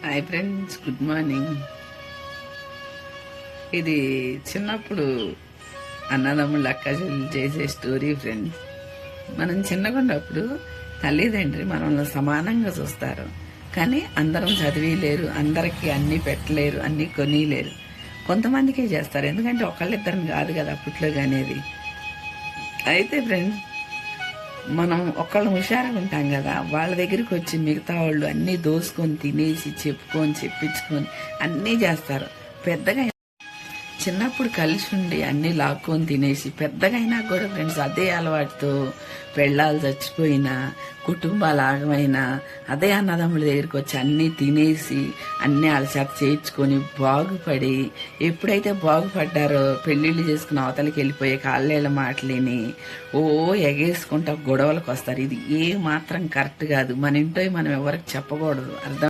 Hi friends, good morning. ఇది చిన్నప్పుడు అన్నదమ్ముళ్ళు అక్క చెల్లెలు చేసే స్టోరీ ఫ్రెండ్స్. మనం చిన్నగా ఉన్నప్పుడు తల్లిదండ్రి మనల్ని సమానంగా చూస్తారు, కానీ అందరం చదివేయలేరు, అందరికీ అన్నీ పెట్టలేరు, అన్నీ కొనిలేరు. కొంతమందికే చేస్తారు, ఎందుకంటే ఒకళ్ళిద్దరిని కాదు కదా అప్పట్లో అనేది. అయితే ఫ్రెండ్స్, మనం ఒకళ్ళు హుషారుగా ఉంటాం కదా, వాళ్ళ దగ్గరికి వచ్చి మిగతా వాళ్ళు అన్నీ దోసుకొని తినేసి చెప్పుకొని చెప్పించుకొని అన్నీ చేస్తారు. పెద్దగా చిన్నప్పుడు కలిసి ఉండి అన్నీ లాక్కొని తినేసి పెద్దగా అయినా కూడా ఫ్రెండ్స్ అదే అలవాటుతో పెళ్ళాలు చచ్చిపోయినా, కుటుంబాలు ఆగమైనా అదే అన్నదమ్ముల దగ్గరికి వచ్చి అన్నీ తినేసి అన్నీ వాళ్ళ చేత చేయించుకొని బాగుపడి, ఎప్పుడైతే బాగుపడ్డారో పెళ్ళిళ్ళు చేసుకుని అవతలకి వెళ్ళిపోయే కాళ్ళేళ్ళ మాటలేని ఎగేసుకుంటా గొడవలకు వస్తారు. ఇది ఏ మాత్రం కరెక్ట్ కాదు. మన ఇంట్లో మనం ఎవరికి చెప్పకూడదు, అర్థం